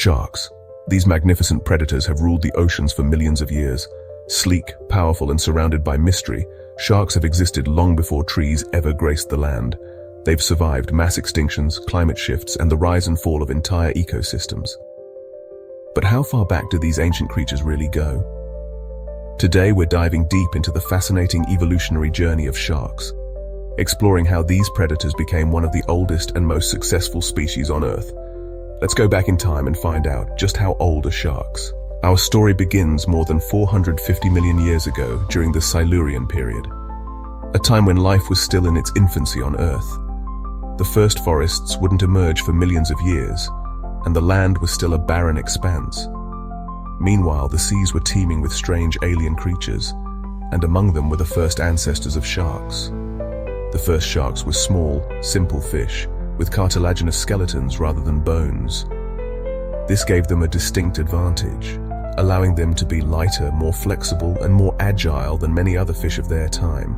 Sharks. These magnificent predators have ruled the oceans for millions of years. Sleek, powerful, and surrounded by mystery, sharks have existed long before trees ever graced the land. They've survived mass extinctions, climate shifts, and the rise and fall of entire ecosystems. But how far back do these ancient creatures really go? Today we're diving deep into the fascinating evolutionary journey of sharks, exploring how these predators became one of the oldest and most successful species on Earth. Let's go back in time and find out just how old are sharks. Our story begins more than 450 million years ago during the Silurian Period, a time when life was still in its infancy on Earth. The first forests wouldn't emerge for millions of years, and the land was still a barren expanse. Meanwhile, the seas were teeming with strange alien creatures, and among them were the first ancestors of sharks. The first sharks were small, simple fish, with cartilaginous skeletons rather than bones. This gave them a distinct advantage, allowing them to be lighter, more flexible, and more agile than many other fish of their time.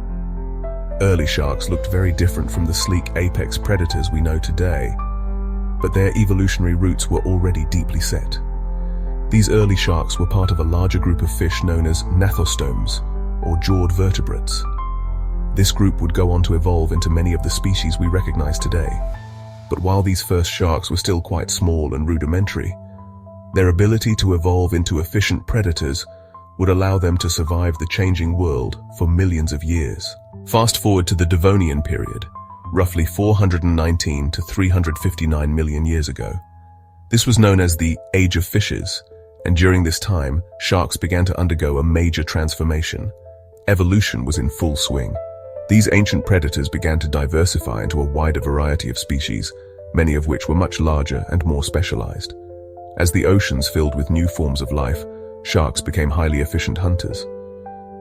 Early sharks looked very different from the sleek apex predators we know today, but their evolutionary roots were already deeply set. These early sharks were part of a larger group of fish known as gnathostomes, or jawed vertebrates. This group would go on to evolve into many of the species we recognize today. But while these first sharks were still quite small and rudimentary, their ability to evolve into efficient predators would allow them to survive the changing world for millions of years. Fast forward to the Devonian period, roughly 419 to 359 million years ago. This was known as the Age of Fishes, and during this time, sharks began to undergo a major transformation. Evolution was in full swing. These ancient predators began to diversify into a wider variety of species, many of which were much larger and more specialized. As the oceans filled with new forms of life, sharks became highly efficient hunters.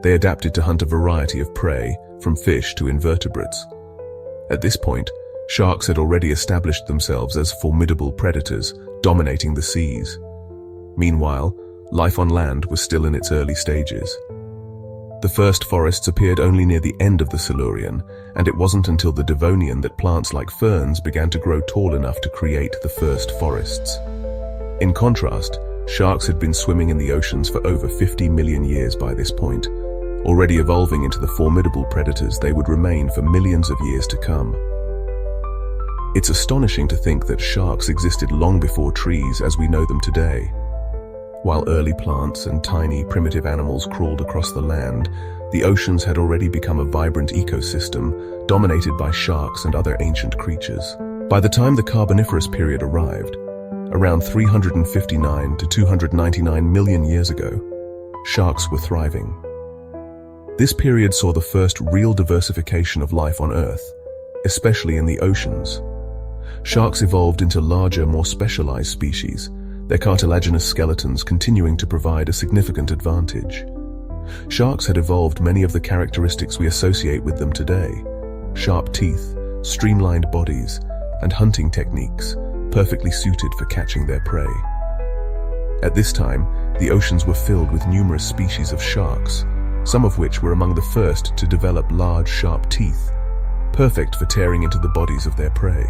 They adapted to hunt a variety of prey, from fish to invertebrates. At this point, sharks had already established themselves as formidable predators, dominating the seas. Meanwhile, life on land was still in its early stages. The first forests appeared only near the end of the Silurian, and it wasn't until the Devonian that plants like ferns began to grow tall enough to create the first forests. In contrast, sharks had been swimming in the oceans for over 50 million years by this point, already evolving into the formidable predators they would remain for millions of years to come. It's astonishing to think that sharks existed long before trees as we know them today. While early plants and tiny, primitive animals crawled across the land, the oceans had already become a vibrant ecosystem dominated by sharks and other ancient creatures. By the time the Carboniferous period arrived, around 359 to 299 million years ago, sharks were thriving. This period saw the first real diversification of life on Earth, especially in the oceans. Sharks evolved into larger, more specialized species, their cartilaginous skeletons continuing to provide a significant advantage. Sharks had evolved many of the characteristics we associate with them today: sharp teeth, streamlined bodies, and hunting techniques perfectly suited for catching their prey. At this time, the oceans were filled with numerous species of sharks, some of which were among the first to develop large, sharp teeth, perfect for tearing into the bodies of their prey.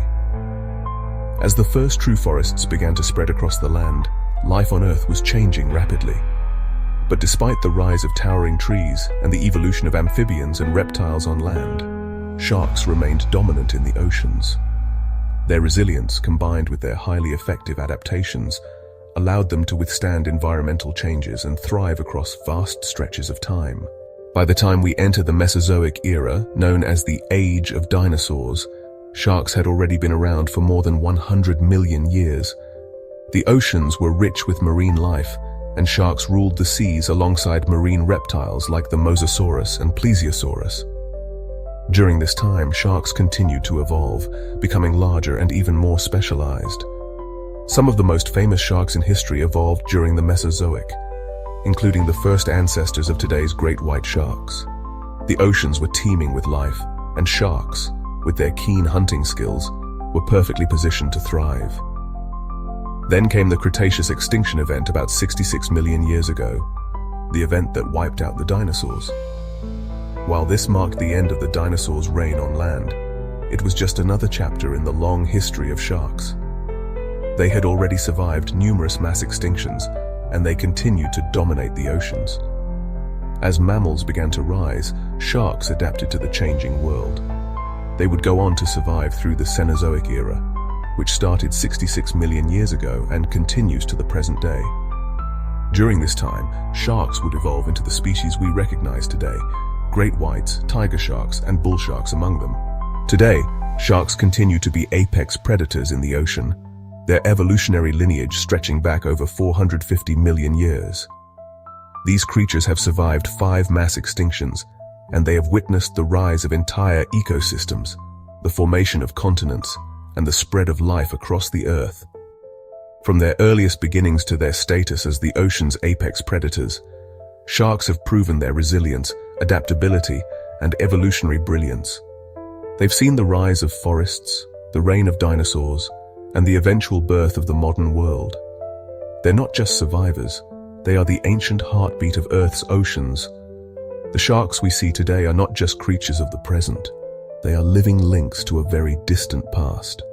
As the first true forests began to spread across the land, life on Earth was changing rapidly. But despite the rise of towering trees and the evolution of amphibians and reptiles on land, sharks remained dominant in the oceans. Their resilience, combined with their highly effective adaptations, allowed them to withstand environmental changes and thrive across vast stretches of time. By the time we enter the Mesozoic Era, known as the Age of Dinosaurs, sharks had already been around for more than 100 million years. The oceans were rich with marine life, and sharks ruled the seas alongside marine reptiles like the Mosasaurus and Plesiosaurus. During this time, sharks continued to evolve, becoming larger and even more specialized. Some of the most famous sharks in history evolved during the Mesozoic, including the first ancestors of today's great white sharks. The oceans were teeming with life, and sharks, with their keen hunting skills, were perfectly positioned to thrive. Then came the Cretaceous extinction event about 66 million years ago, the event that wiped out the dinosaurs. While this marked the end of the dinosaurs' reign on land, it was just another chapter in the long history of sharks. They had already survived numerous mass extinctions, and they continued to dominate the oceans. As mammals began to rise, sharks adapted to the changing world. They would go on to survive through the Cenozoic Era, which started 66 million years ago and continues to the present day. During this time, sharks would evolve into the species we recognize today: great whites, tiger sharks, and bull sharks among them. Today, sharks continue to be apex predators in the ocean, their evolutionary lineage stretching back over 450 million years. These creatures have survived 5 mass extinctions, and they have witnessed the rise of entire ecosystems, the formation of continents, and the spread of life across the Earth. From their earliest beginnings to their status as the ocean's apex predators, sharks have proven their resilience, adaptability, and evolutionary brilliance. They've seen the rise of forests, the reign of dinosaurs, and the eventual birth of the modern world. They're not just survivors, they are the ancient heartbeat of Earth's oceans. The sharks we see today are not just creatures of the present, they are living links to a very distant past.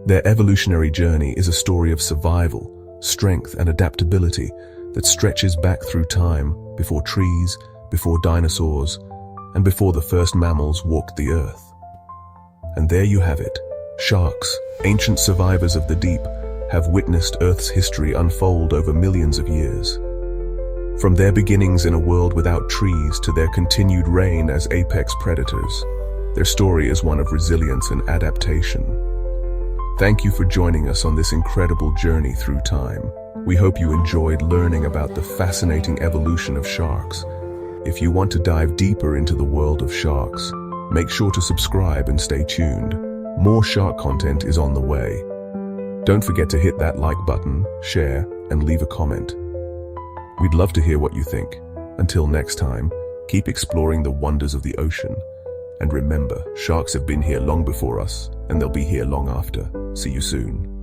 Their evolutionary journey is a story of survival, strength, and adaptability that stretches back through time, before trees, before dinosaurs, and before the first mammals walked the Earth. And there you have it. Sharks, ancient survivors of the deep, have witnessed Earth's history unfold over millions of years. From their beginnings in a world without trees to their continued reign as apex predators, their story is one of resilience and adaptation. Thank you for joining us on this incredible journey through time. We hope you enjoyed learning about the fascinating evolution of sharks. If you want to dive deeper into the world of sharks, make sure to subscribe and stay tuned. More shark content is on the way. Don't forget to hit that like button, share, and leave a comment. We'd love to hear what you think. Until next time, keep exploring the wonders of the ocean. And remember, sharks have been here long before us, and they'll be here long after. See you soon.